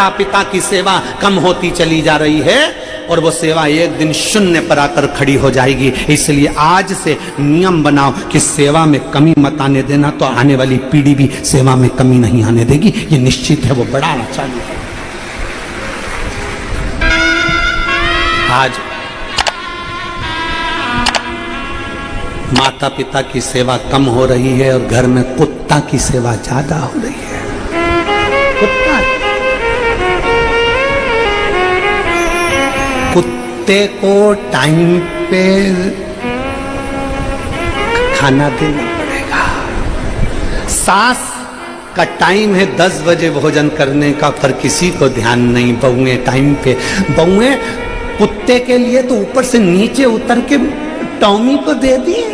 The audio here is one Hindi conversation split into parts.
माता पिता की सेवा कम होती चली जा रही है और वो सेवा एक दिन शून्य पर आकर खड़ी हो जाएगी। इसलिए आज से नियम बनाओ कि सेवा में कमी मत आने देना, तो आने वाली पीढ़ी भी सेवा में कमी नहीं आने देगी। ये निश्चित है, वो बढ़ाना चाहिए। आज माता पिता की सेवा कम हो रही है और घर में कुत्ता की सेवा ज्यादा हो रही है। कुत्ते को टाइम पे खाना देना पड़ेगा। सास का टाइम है 10 बजे भोजन करने का, पर किसी को ध्यान नहीं। बहुएं टाइम पे, बहुएं कुत्ते के लिए तो ऊपर से नीचे उतर के टॉमी को दे दिए।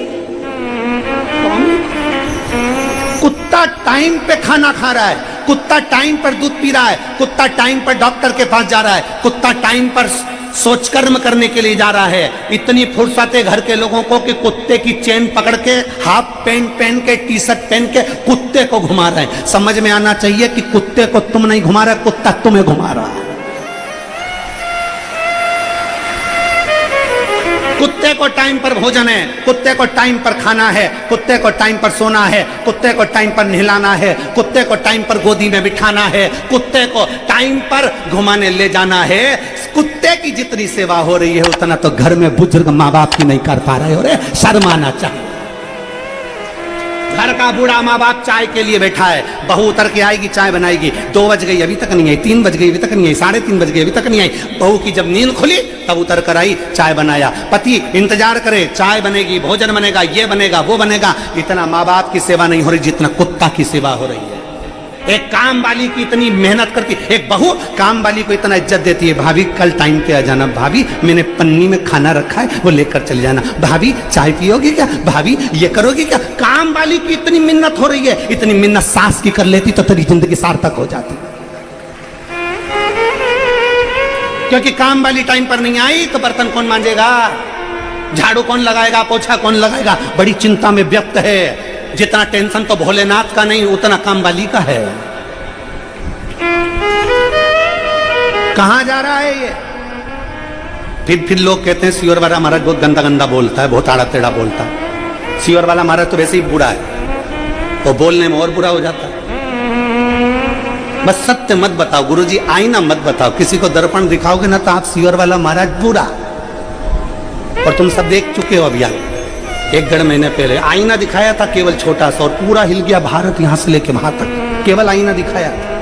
कुत्ता टाइम पे खाना खा रहा है, कुत्ता टाइम पर दूध पी रहा है, कुत्ता टाइम पर डॉक्टर के पास जा रहा है, कुत्ता टाइम पर सोच कर्म करने के लिए जा रहा है। इतनी फुर्सत है घर के लोगों को कि कुत्ते की चेन पकड़ के, हाफ पैंट पहन के, टी शर्ट पहन के कुत्ते को घुमा रहे हैं। समझ में आना चाहिए कि कुत्ते को तुम नहीं घुमा रहा, कुत्ता तुम्हें घुमा रहा है। कुत्ते को टाइम पर भोजन है, कुत्ते को टाइम पर खाना है, कुत्ते को टाइम पर सोना है, कुत्ते को टाइम पर नहलाना है, कुत्ते को टाइम पर गोदी में बिठाना है, कुत्ते को टाइम पर घुमाने ले जाना है। कुत्ते की जितनी सेवा हो रही है उतना तो घर में बुजुर्ग माँ बाप की नहीं कर पा रहे हो रे। शर्माना चाहिए। घर का बूढ़ा माँ बाप चाय के लिए बैठा है, बहू उतर के आएगी, चाय बनाएगी। 2 बज गई अभी तक नहीं आई, 3 बज गई अभी तक नहीं आई, 3:30 बज गई अभी तक नहीं आई। बहू की जब नींद खुली तब उतर कर आई, चाय बनाया। पति इंतजार करे, चाय बनेगी, भोजन बनेगा, ये बनेगा, वो बनेगा। इतना माँ बाप की सेवा नहीं हो रही जितना कुत्ता की सेवा हो रही है। एक काम वाली की इतनी मेहनत करती, एक बहू काम वाली को इतना इज्जत देती है। भाभी कल टाइम पे आ जाना, भाभी मैंने पन्नी में खाना रखा है वो लेकर चले जाना, भाभी चाय पियोगी क्या, भाभी ये करोगी क्या। काम वाली की इतनी मिन्नत हो रही है, इतनी मिन्नत सास की कर लेती तो तेरी जिंदगी सार्थक हो जाती। क्योंकि काम वाली टाइम पर नहीं आई तो बर्तन कौन मांजेगा, झाड़ू कौन लगाएगा, पोछा कौन लगाएगा। बड़ी चिंता में व्यक्त है। जितना टेंशन तो भोलेनाथ का नहीं उतना काम वाली का है। कहां जा रहा है ये। फिर लोग कहते हैं सियोर वाला महाराज बहुत गंदा गंदा बोलता है, बहुत आड़ा टेढ़ा बोलता है। सियोर वाला महाराज तो वैसे ही बुरा है, वो बोलने में और बुरा हो जाता है। बस सत्य मत बताओ गुरुजी, आईना मत बताओ। किसी को दर्पण दिखाओगे ना तो आप सियोर वाला महाराज बुरा। और तुम सब देख चुके हो। अभी 1-1.5 महीने पहले आईना दिखाया था केवल छोटा सा, और पूरा हिल गया भारत यहां से लेके वहां तक। केवल आईना दिखाया था।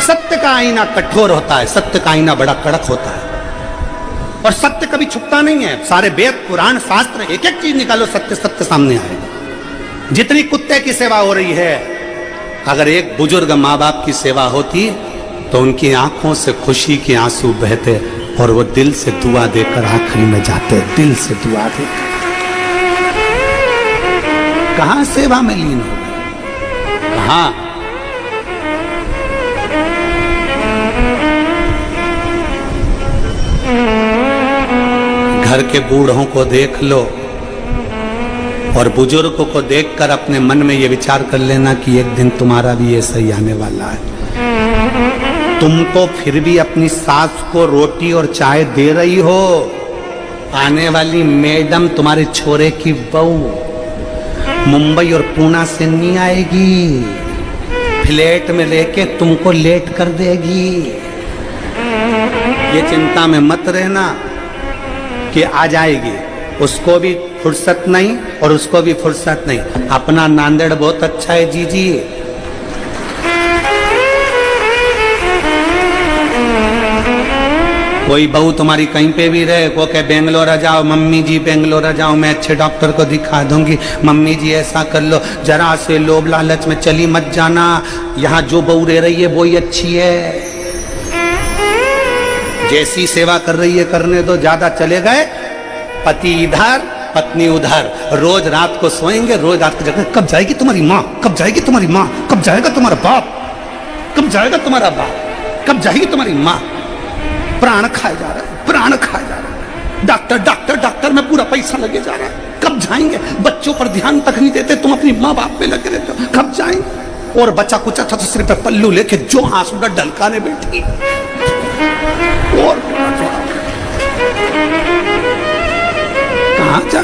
सत्य का आईना कठोर होता है, सत्य का आईना बड़ा कड़क होता है, और सत्य कभी छुपता नहीं है। सारे वेद पुराण शास्त्र एक एक चीज निकालो, सत्य सत्य सामने आएगा। जितनी कुत्ते की सेवा हो रही है, अगर एक बुजुर्ग माँ बाप की सेवा होती तो उनकी आंखों से खुशी के आंसू बहते और वो दिल से दुआ देकर आखिरी में जाते, दिल से दुआ देकर। कहां सेवा में लीन हो गए, कहां। घर के बूढ़ों को देख लो और बुजुर्गों को देखकर अपने मन में ये विचार कर लेना कि एक दिन तुम्हारा भी ये सही आने वाला है। तुम तो फिर भी अपनी सास को रोटी और चाय दे रही हो, आने वाली मैडम तुम्हारे छोरे की बहू मुंबई और पूना से नहीं आएगी, फ्लैट में लेके तुमको लेट कर देगी। ये चिंता में मत रहना कि आ जाएगी, उसको भी फुर्सत नहीं और उसको भी फुर्सत नहीं। अपना नांदेड़ बहुत अच्छा है जीजी, कोई बहू तुम्हारी कहीं पे भी रहे, वो कहे बेंगलोर आ जाओ मम्मी जी, बेंगलोर आ जाओ, मैं अच्छे डॉक्टर को दिखा दूंगी, मम्मी जी ऐसा कर लो। जरा से लोभ लालच में चली मत जाना, यहाँ जो बहू रह रही है वो ही अच्छी है। जैसी सेवा कर रही है करने दो, ज्यादा चले गए पति इधर पत्नी उधर, रोज रात को सोएंगे, रोज रात को जगह कब जाएगी तुम्हारी माँ, कब जाएगी तुम्हारी माँ, कब जाएगा तुम्हारा बाप, कब जाएगा तुम्हारा बाप, कब जाएगी तुम्हारी माँ। प्राण खाए जा रहा है, प्राण खाए जा रहा है। डॉक्टर डॉक्टर डॉक्टर में पूरा पैसा लगे जा रहा है, कब जाएंगे। बच्चों पर ध्यान तक नहीं देते, तुम अपनी माँ बाप पे लगे रहते हो, कब जाएंगे। और बच्चा कुचा था तो सिर पे पल्लू लेके जो आंसू ढलकाने बैठी। और कहां जा,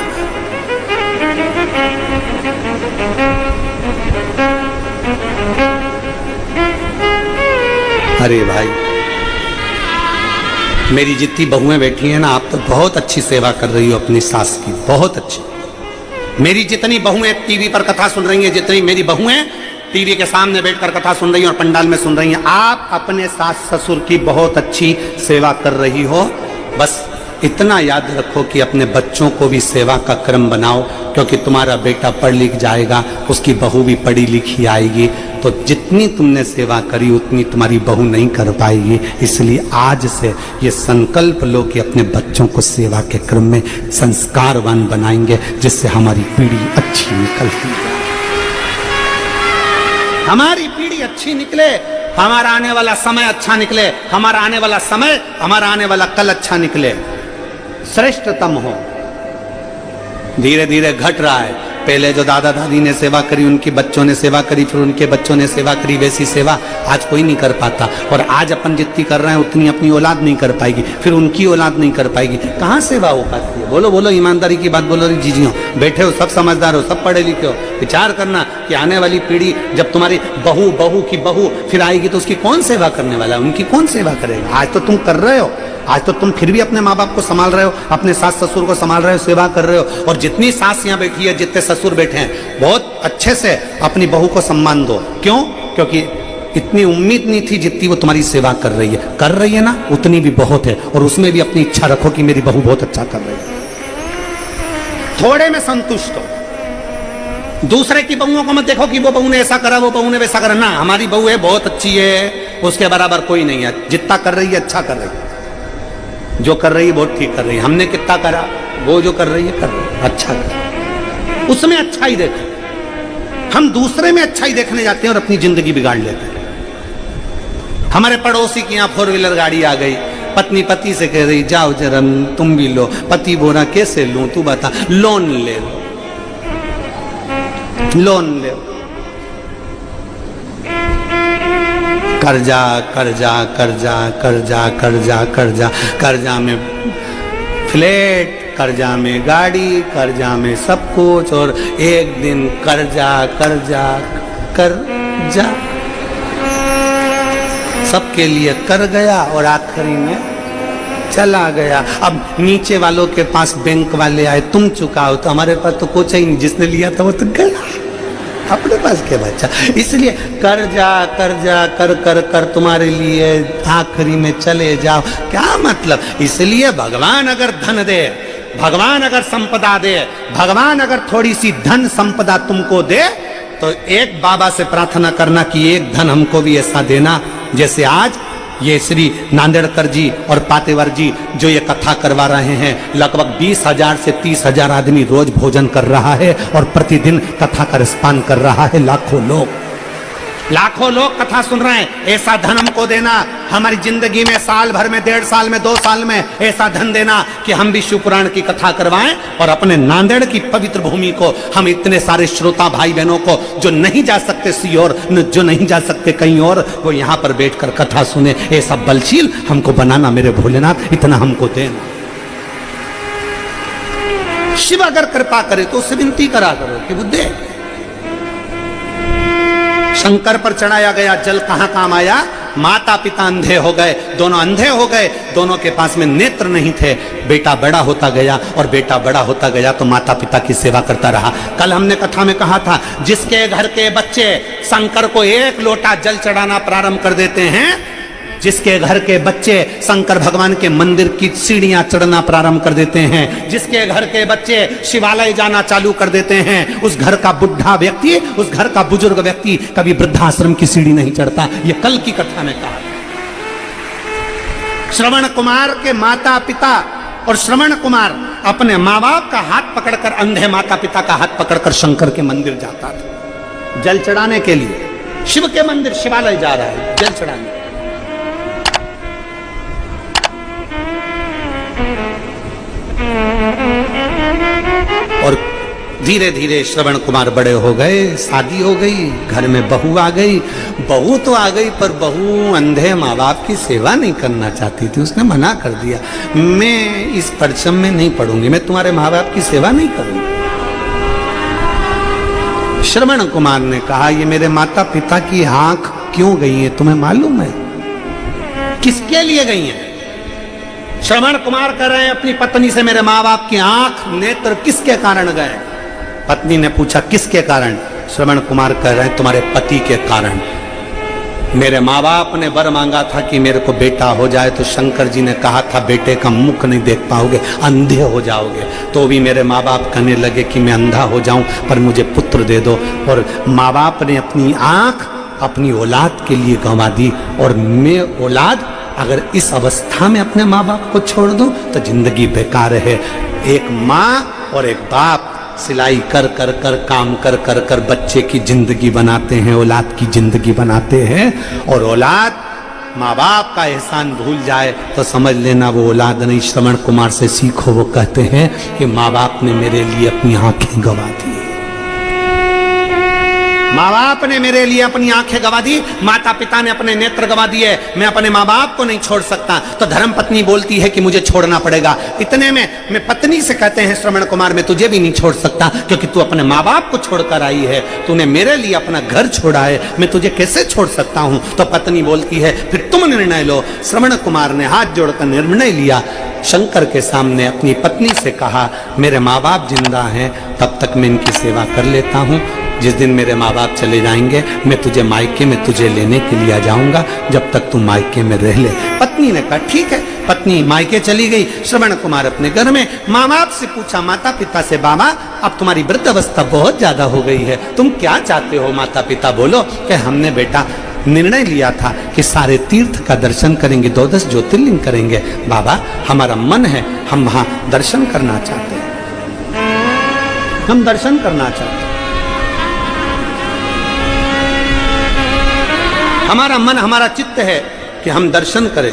अरे भाई मेरी जितनी बहुएं बैठी हैं ना, आप तो बहुत अच्छी सेवा कर रही हो अपनी सास की, बहुत अच्छी। मेरी जितनी बहुएं टीवी पर कथा सुन रही हैं, जितनी मेरी बहुएं टीवी के सामने बैठकर कथा सुन रही हैं और पंडाल में सुन रही हैं, आप अपने सास ससुर की बहुत अच्छी सेवा कर रही हो। बस इतना याद रखो कि अपने बच्चों को भी सेवा का क्रम बनाओ, क्योंकि तुम्हारा बेटा पढ़ लिख जाएगा, उसकी बहू भी पढ़ी लिखी आएगी, तो जितनी तुमने सेवा करी उतनी तुम्हारी बहू नहीं कर पाएगी। इसलिए आज से ये संकल्प लो कि अपने बच्चों को सेवा के क्रम में संस्कारवान बनाएंगे, जिससे हमारी पीढ़ी अच्छी निकलती है, हमारी पीढ़ी अच्छी निकले, हमारा आने वाला समय अच्छा निकले, हमारा आने वाला समय, हमारा आने वाला कल अच्छा निकले, श्रेष्ठतम हो। धीरे धीरे घट रहा है। पहले जो दादा दादी ने सेवा करी, उनके बच्चों ने सेवा करी, फिर उनके बच्चों ने सेवा करी, वैसी सेवा आज कोई नहीं कर पाता। और आज अपन जितनी कर रहे हैं उतनी अपनी औलाद नहीं कर पाएगी, फिर उनकी औलाद नहीं कर पाएगी। कहाँ सेवा हो पाती है? बोलो बोलो, ईमानदारी की बात बोलो। जीजियों बैठे हो, सब समझदार हो, सब पढ़े लिखे हो, विचार करना कि आने वाली पीढ़ी जब तुम्हारी बहू की बहू फिर आएगी तो उसकी कौन सेवा करने वाला है, उनकी कौन सेवा करेगा? आज तो तुम कर रहे हो, आज तो तुम फिर भी अपने माँ बाप को संभाल रहे हो, अपने सास ससुर को संभाल रहे हो, सेवा कर रहे हो। और जितनी सास यहाँ बैठी है, जितने ससुर बैठे हैं, बहुत अच्छे से अपनी बहू को सम्मान दो। क्यों? क्योंकि इतनी उम्मीद नहीं थी जितनी वो तुम्हारी सेवा कर रही है ना, उतनी भी बहुत है। और उसमें भी अपनी इच्छा रखो कि मेरी बहू बहुत अच्छा कर रही है। थोड़े में संतुष्ट हो। दूसरे की बहुओं को मत देखो कि वो बहू ने ऐसा करा, वो बहू ने वैसा करा। ना, हमारी बहू है, बहुत अच्छी है, उसके बराबर कोई नहीं है। जितना कर रही है अच्छा कर रही है, जो कर रही है बहुत ठीक कर रही है। हमने कितना करा, वो जो कर रही है कर रही है, अच्छा कर रही है, उसमें अच्छा ही देखो। हम दूसरे में अच्छा ही देखने जाते हैं और अपनी जिंदगी बिगाड़ लेते हैं। हमारे पड़ोसी की यहाँ 4 व्हीलर गाड़ी आ गई, पत्नी पति से कह रही जाओ जरा तुम भी लो। पति बोला कैसे लूं, तू बता। लोन ले लो, लोन ले, कर्जा कर्जा कर्जा कर्जा कर्जा कर्जा, कर्जा में फ्लैट, कर्जा में गाड़ी, कर्जा में सब कुछ। और एक दिन कर्जा कर्जा कर्जा सबके लिए कर गया और आखिरी में चला गया। अब नीचे वालों के पास बैंक वाले आए, तुम चुकाओ, तो हमारे पास तो कुछ ही नहीं, जिसने लिया था वो तो गया, अपने पास क्या बच्चा। इसलिए कर्जा कर्जा कर कर कर तुम्हारे लिए आखिरी में चले जाओ, क्या मतलब। इसलिए भगवान अगर धन दे, भगवान अगर संपदा दे, भगवान अगर थोड़ी सी धन संपदा तुमको दे, तो एक बाबा से प्रार्थना करना कि एक धन हमको भी ऐसा देना, जैसे आज ये श्री नांदेड़कर जी और पातेवर जी जो ये कथा करवा रहे हैं। लगभग 20,000 से 30,000 आदमी रोज भोजन कर रहा है और प्रतिदिन कथा का रिस्पान कर रहा है। लाखों लोग कथा सुन रहे हैं। ऐसा धन हमको देना, हमारी जिंदगी में साल भर में, 1.5 साल में, 2 साल में ऐसा धन देना कि हम भी शिव पुराण की कथा करवाएं और अपने नांदेड़ की पवित्र भूमि को, हम इतने सारे श्रोता भाई बहनों को जो नहीं जा सकते सीहोर, जो नहीं जा सकते कहीं और, वो यहाँ पर बैठकर कथा सुने। ऐसा बलशील हमको बनाना मेरे भोलेनाथ, इतना हमको देना। शिव अगर कृपा करे तो उससे विनती करा करो कि बुद्धे, शंकर पर चढ़ाया गया जल कहां काम आया। माता पिता अंधे हो गए, दोनों अंधे हो गए, दोनों के पास में नेत्र नहीं थे। बेटा बड़ा होता गया और बेटा बड़ा होता गया तो माता पिता की सेवा करता रहा। कल हमने कथा में कहा था, जिसके घर के बच्चे शंकर को 1 लोटा जल चढ़ाना प्रारंभ कर देते हैं, जिसके घर के बच्चे शंकर भगवान के मंदिर की सीढ़ियां चढ़ना प्रारंभ कर देते हैं, जिसके घर के बच्चे शिवालय जाना चालू कर देते हैं, उस घर का बुढ़ा व्यक्ति, उस घर का बुजुर्ग व्यक्ति कभी वृद्धाश्रम की सीढ़ी नहीं चढ़ता। ये कल की कथा में कहा। श्रवण कुमार के माता पिता और श्रवण कुमार अपने माँ बाप का हाथ पकड़कर, अंधे माता पिता का हाथ पकड़कर शंकर के मंदिर जाता था जल चढ़ाने के लिए। शिव के मंदिर शिवालय जा रहा है जल चढ़ाने। और धीरे धीरे श्रवण कुमार बड़े हो गए, शादी हो गई, घर में बहू आ गई। बहू तो आ गई पर बहू अंधे माँ बाप की सेवा नहीं करना चाहती थी। उसने मना कर दिया, मैं इस परिश्रम में नहीं पढ़ूंगी, मैं तुम्हारे माँ बाप की सेवा नहीं करूंगी। श्रवण कुमार ने कहा, ये मेरे माता पिता की आंख क्यों गई है तुम्हें मालूम है? किसके लिए गई है? श्रवण कुमार कह रहे हैं अपनी पत्नी से, मेरे माँ बाप की आंख नेत्र किसके कारण गए? पत्नी ने पूछा, किसके कारण? श्रवण कुमार कह रहे हैं, तुम्हारे पति के कारण। मेरे माँ बाप ने वर मांगा था कि मेरे को बेटा हो जाए, तो शंकर जी ने कहा था बेटे का मुख नहीं देख पाओगे, अंधे हो जाओगे। तो भी मेरे माँ बाप कहने लगे कि मैं अंधा हो जाऊं पर मुझे पुत्र दे दो। और माँ बाप ने अपनी आंख अपनी औलाद के लिए गंवा दी। और मैं औलाद अगर इस अवस्था में अपने माँ बाप को छोड़ दूं तो जिंदगी बेकार है। एक माँ और एक बाप सिलाई कर कर कर काम कर कर कर बच्चे की जिंदगी बनाते हैं, औलाद की जिंदगी बनाते हैं। और औलाद माँ बाप का एहसान भूल जाए तो समझ लेना वो औलाद नहीं। श्रवण कुमार से सीखो, वो कहते हैं कि माँ बाप ने मेरे लिए अपनी आंखें गंवा दी, माँ बाप ने मेरे लिए अपनी आंखें गंवा दी, माता पिता ने अपने नेत्र गंवा दिए, मैं अपने माँ बाप को नहीं छोड़ सकता। तो धर्म पत्नी बोलती है कि मुझे छोड़ना पड़ेगा। इतने में मैं पत्नी से कहते हैं, श्रवण कुमार मैं तुझे भी नहीं छोड़ सकता, क्योंकि तू अपने माँ बाप को छोड़कर आई है, तूने मेरे लिए अपना घर छोड़ा है, मैं तुझे कैसे छोड़ सकता हूँ? तो पत्नी बोलती है, फिर तुम निर्णय लो। श्रवण कुमार ने हाथ जोड़कर निर्णय लिया, शंकर के सामने अपनी पत्नी से कहा, मेरे माँ बाप जिंदा हैं तब तक मैं इनकी सेवा कर लेता हूँ, जिस दिन मेरे माँ बाप चले जाएंगे मैं तुझे मायके में तुझे लेने के लिए आ जाऊंगा, जब तक तू मायके में रह ले। पत्नी ने कहा ठीक है। पत्नी मायके चली गई, श्रवण कुमार अपने घर में। माँ बाप से पूछा, माता पिता से, बाबा अब तुम्हारी वृद्ध अवस्था बहुत ज्यादा हो गई है, तुम क्या चाहते हो? माता पिता बोलो कि हमने बेटा निर्णय लिया था कि सारे तीर्थ का दर्शन करेंगे, 12 ज्योतिर्लिंग करेंगे। बाबा हमारा मन है, हम वहां दर्शन करना चाहते हैं, हम दर्शन करना चाहते हैं, हमारा मन हमारा चित्त है कि हम दर्शन करें।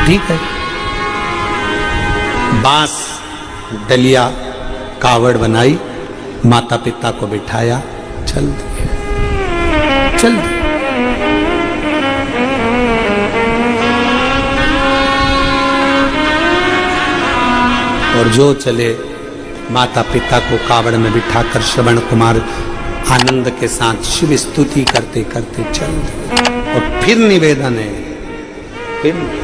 ठीक है। बांस डलिया कावड़ बनाई, माता पिता को बिठाया, चल दिए, चल दिए। और जो चले, माता पिता को कावड़ में बिठाकर श्रवण कुमार आनंद के साथ शिव स्तुति करते करते चल दिए। और फिर निवेदन है, फिर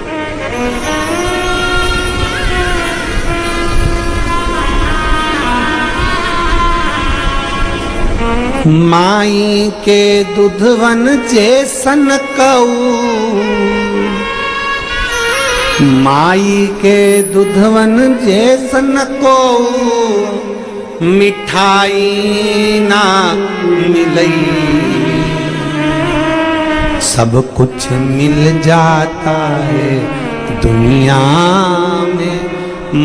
माई के दुधवन जैसन कऊ, माई के दुधवन जैसन को मिठाई ना मिलई, सब कुछ मिल जाता है दुनिया में,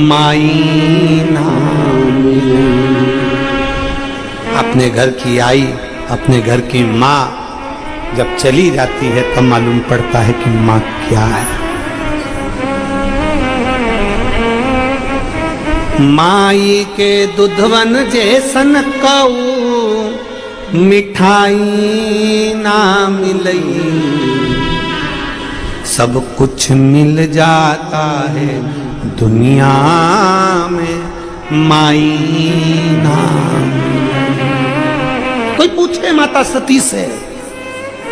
माई ना मिलई। अपने घर की आई, अपने घर की माँ जब चली जाती है तब मालूम पड़ता है कि माँ क्या है। माई के दुधवन जैसन कऊ मिठाई ना मिलई, सब कुछ मिल जाता है दुनिया में, माई ना मिलई। कोई पूछे माता सती से,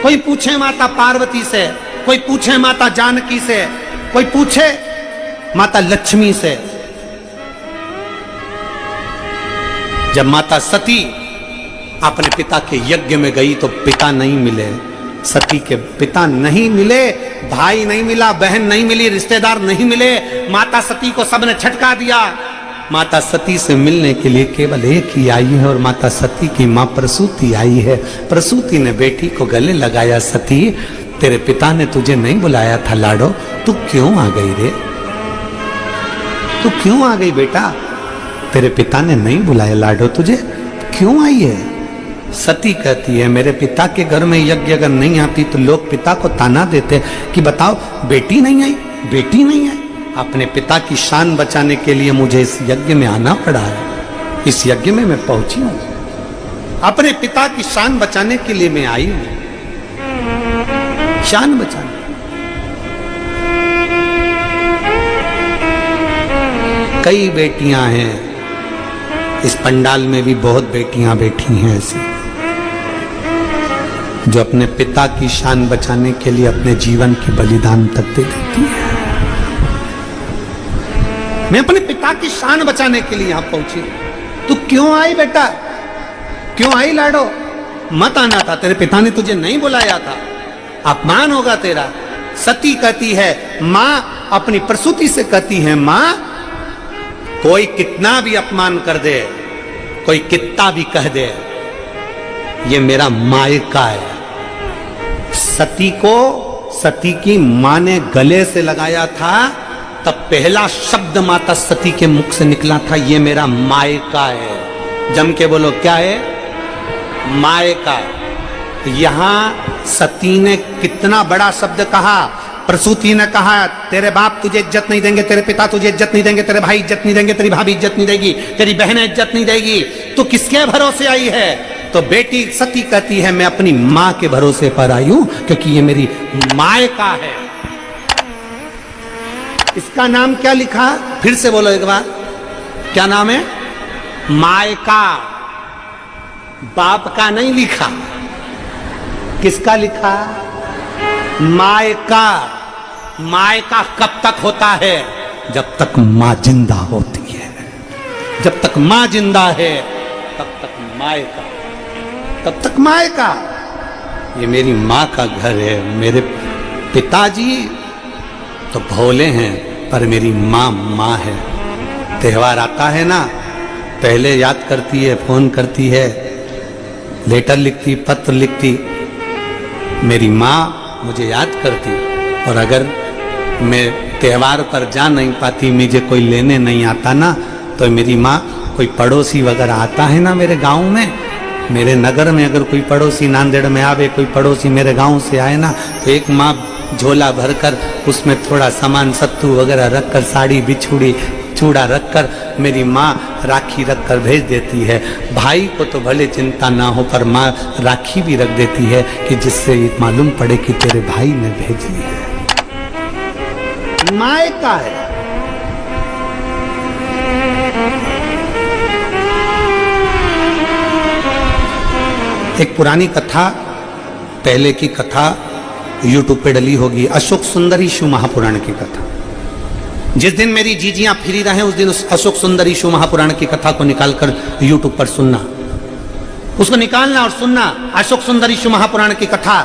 कोई पूछे माता पार्वती से, कोई पूछे माता जानकी से, कोई पूछे माता लक्ष्मी से। जब माता सती अपने पिता के यज्ञ में गई तो पिता नहीं मिले, सती के पिता नहीं मिले, भाई नहीं मिला, बहन नहीं मिली, रिश्तेदार नहीं मिले। माता सती को सबने छटका दिया। माता सती से मिलने के लिए केवल एक ही आई है और माता सती की मां प्रसूति आई है। प्रसूति ने बेटी को गले लगाया, सती तेरे पिता ने तुझे नहीं बुलाया था लाडो, तू क्यों आ गई रे? तू क्यों आ गई बेटा? तेरे पिता ने नहीं बुलाया लाडो, तुझे क्यों आई है? सती कहती है मेरे पिता के घर में यज्ञ अगर नहीं आती तो लोग पिता को ताना देते कि बताओ बेटी नहीं आई, बेटी नहीं आई। अपने पिता की शान बचाने के लिए मुझे इस यज्ञ में आना पड़ा है, इस यज्ञ में मैं पहुंची हूं, अपने पिता की शान बचाने के लिए मैं आई हूं, शान बचाने। कई बेटियां हैं, इस पंडाल में भी बहुत बेटियां बैठी हैं ऐसी जो अपने पिता की शान बचाने के लिए अपने जीवन की बलिदान तक दे देती है। मैं अपने पिता की शान बचाने के लिए यहां पहुंची। तू क्यों आई बेटा, क्यों आई लाडो? मत आना था, तेरे पिता ने तुझे नहीं बुलाया था, अपमान होगा तेरा। सती कहती है, मां अपनी प्रसूति से कहती है, मां कोई कितना भी अपमान कर दे, कोई कितना भी कह दे, ये मेरा मायका है। सती को सती की मां ने गले से लगाया था, तब पहला शब्द माता सती के मुख से निकला था, ये मेरा मायका है। जम के बोलो क्या है? मायका। यहां सती ने कितना बड़ा शब्द कहा। प्रसूति ने कहा तेरे बाप तुझे इज्जत नहीं देंगे, तेरे पिता तुझे इज्जत नहीं देंगे, तेरे भाई इज्जत नहीं देंगे, तेरी भाभी इज्जत नहीं देगी, तेरी बहनें इज्जत नहीं देगी, तू किसके भरोसे आई है? तो बेटी सती कहती है मैं अपनी मां के भरोसे पर आई हूं, क्योंकि ये मेरी मायका है। इसका नाम क्या लिखा? फिर से बोलो एक बार, क्या नाम है? मायका। बाप का नहीं लिखा, किसका लिखा? मायका। मायका कब तक होता है? जब तक मां जिंदा होती है। जब तक मां जिंदा है तब तक मायका, तब तक मायका। ये मेरी मां का घर है। मेरे पिताजी तो भोले हैं, पर मेरी मां मां है। त्योहार आता है ना, पहले याद करती है, फोन करती है, लेटर लिखती, पत्र लिखती। मेरी मां मुझे याद करती। और अगर मैं त्योहार पर जा नहीं पाती, मुझे कोई लेने नहीं आता ना, तो मेरी माँ, कोई पड़ोसी वगैरह आता है ना मेरे गांव में, मेरे नगर में अगर कोई पड़ोसी नांदेड़ में आवे, कोई पड़ोसी मेरे गांव से आए ना, तो एक माँ झोला भरकर उसमें थोड़ा सामान सत्तू वगैरह रखकर, साड़ी बिछुड़ी चूड़ा रखकर, मेरी माँ राखी रखकर भेज देती है। भाई को तो भले चिंता ना हो, पर माँ राखी भी रख देती है कि जिससे ये मालूम पड़े कि तेरे भाई ने भेजी है। मायका है। एक पुरानी कथा, पहले की कथा यूट्यूब पे डली होगी, अशोक सुंदरी शिव महापुराण की कथा। जिस दिन मेरी जीजियां फ्री रहे उस दिन उस अशोक सुंदरी शिव महापुराण की कथा को निकालकर यूट्यूब पर सुनना, उसको निकालना और सुनना। अशोक सुंदरी शिव महापुराण की कथा